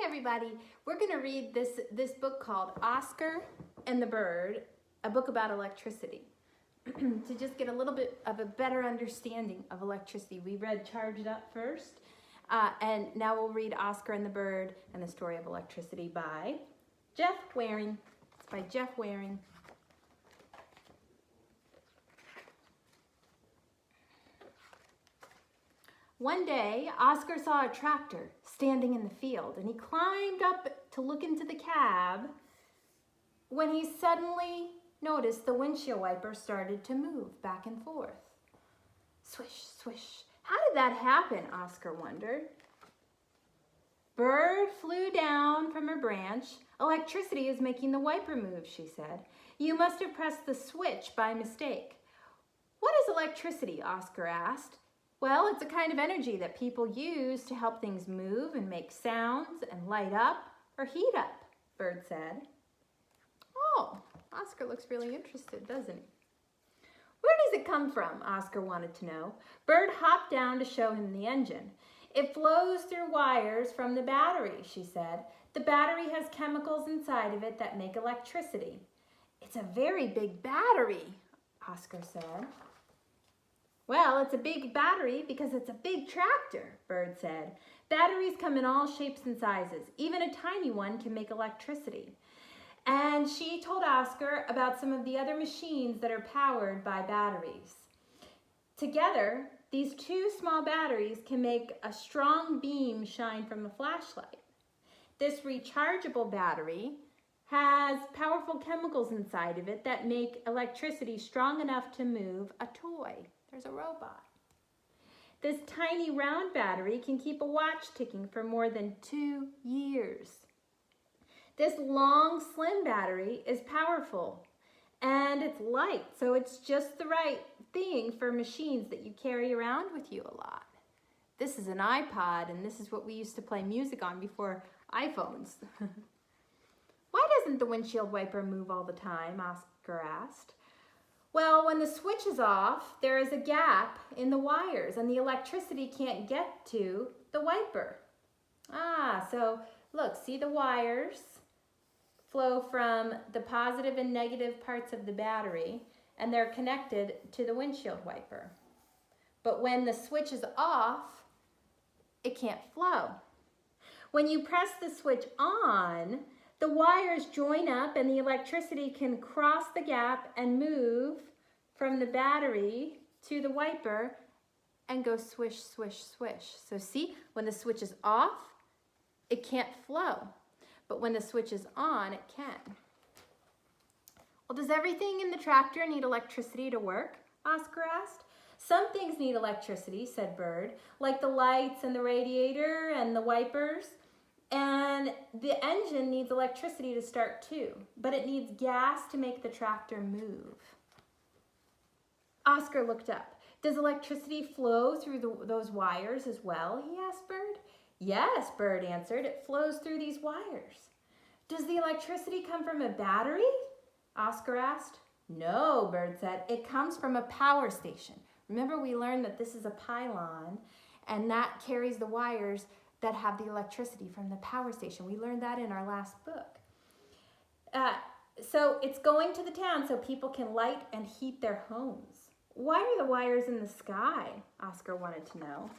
everybody. We're going to read this book called Oscar and the Bird, a book about electricity. To just get a little bit of a better understanding of electricity. We read Charged Up first, and now we'll read Oscar and the Bird and the Story of Electricity by Jeff Waring. It's by Jeff Waring. One day, Oscar saw a tractor standing in the field, and he climbed up to look into the cab when he suddenly noticed the windshield wiper started to move back and forth. Swish, swish. How did that happen? Oscar wondered. Bird flew down from her branch. Electricity is making the wiper move, she said. You must have pressed the switch by mistake. What is electricity? Oscar asked. Well, it's a kind of energy that people use to help things move and make sounds and light up or heat up, Bird said. Oh, Oscar looks really interested, doesn't he? Where does it come from? Oscar wanted to know. Bird hopped down to show him the engine. It flows through wires from the battery, she said. The battery has chemicals inside of it that make electricity. It's a very big battery, Oscar said. Well, it's a big battery because it's a big tractor, Bird said. Batteries come in all shapes and sizes. Even a tiny one can make electricity. And she told Oscar about some of the other machines that are powered by batteries. Together, these two small batteries can make a strong beam shine from a flashlight. This rechargeable battery has powerful chemicals inside of it that make electricity strong enough to move a toy. There's a robot. This tiny round battery can keep a watch ticking for more than 2 years. This long, slim battery is powerful and it's light, so it's just the right thing for machines that you carry around with you a lot. This is an iPod, and this is what we used to play music on before iPhones. Why doesn't the windshield wiper move all the time? Oscar asked. Well, when the switch is off, there is a gap in the wires and the electricity can't get to the wiper. So look, see the wires flow from the positive and negative parts of the battery, and they're connected to the windshield wiper. But when the switch is off, it can't flow. When you press the switch on, the wires join up and the electricity can cross the gap and move from the battery to the wiper and go swish, swish, swish. So see, when the switch is off, it can't flow. But when the switch is on, it can. Well, does everything in the tractor need electricity to work? Oscar asked. Some things need electricity, said Bird, like the lights and the radiator and the wipers. And the engine needs electricity to start too, but it needs gas to make the tractor move. Oscar looked up. Does electricity flow through those wires as well? He asked Bird. Yes, Bird answered. It flows through these wires. Does the electricity come from a battery? Oscar asked. No, Bird said. It comes from a power station. Remember, we learned that this is a pylon, and that carries the wires that have the electricity from the power station. We learned that in our last book. So it's going to the town so people can light and heat their homes. Why are the wires in the sky? Oscar wanted to know.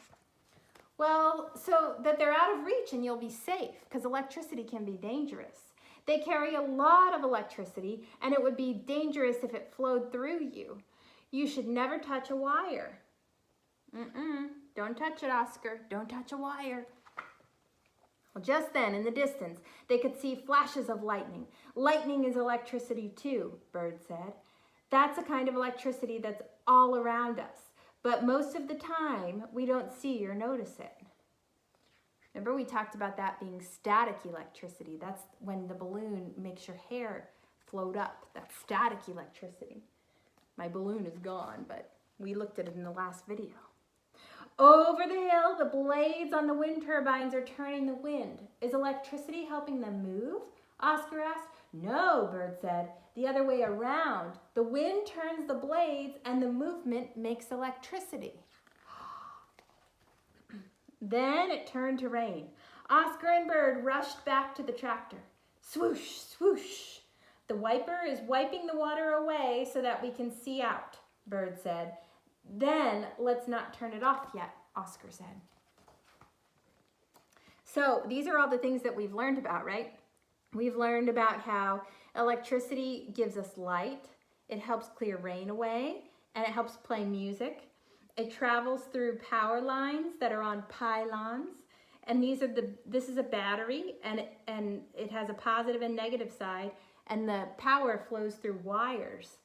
Well, so that they're out of reach and you'll be safe, because electricity can be dangerous. They carry a lot of electricity, and it would be dangerous if it flowed through you. You should never touch a wire. Don't touch it, Oscar. Don't touch a wire. Well, just then, in the distance, they could see flashes of lightning. Lightning is electricity too, Bird said. That's a kind of electricity that's all around us, but most of the time, we don't see or notice it. Remember, we talked about that being static electricity. That's when the balloon makes your hair float up. That's static electricity. My balloon is gone, but we looked at it in the last video. Over the hill, the blades on the wind turbines are turning the wind. Is electricity helping them move? Oscar asked. No, Bird said. The other way around. The wind turns the blades and the movement makes electricity. Then it turned to rain. Oscar and Bird rushed back to the tractor. Swoosh, swoosh. The wiper is wiping the water away so that we can see out, Bird said. Then let's not turn it off yet, Oscar said. So these are all the things that we've learned about, right? We've learned about how electricity gives us light. It helps clear rain away, and it helps play music. It travels through power lines that are on pylons. And this is a battery, and it has a positive and negative side, and the power flows through wires.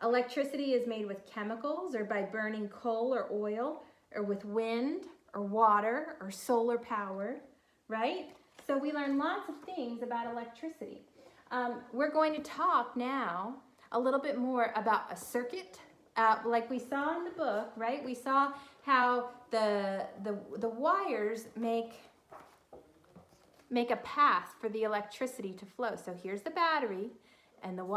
Electricity is made with chemicals, or by burning coal or oil, or with wind or water or solar power, right? So we learn lots of things about electricity. We're going to talk now a little bit more about a circuit, like we saw in the book, right? We saw how the wires make a path for the electricity to flow. So here's the battery, and one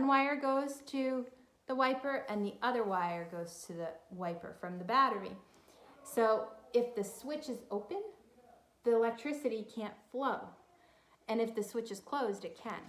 wire goes to the wiper, and the other wire goes to the wiper from the battery. So if the switch is open, the electricity can't flow. And if the switch is closed, it can.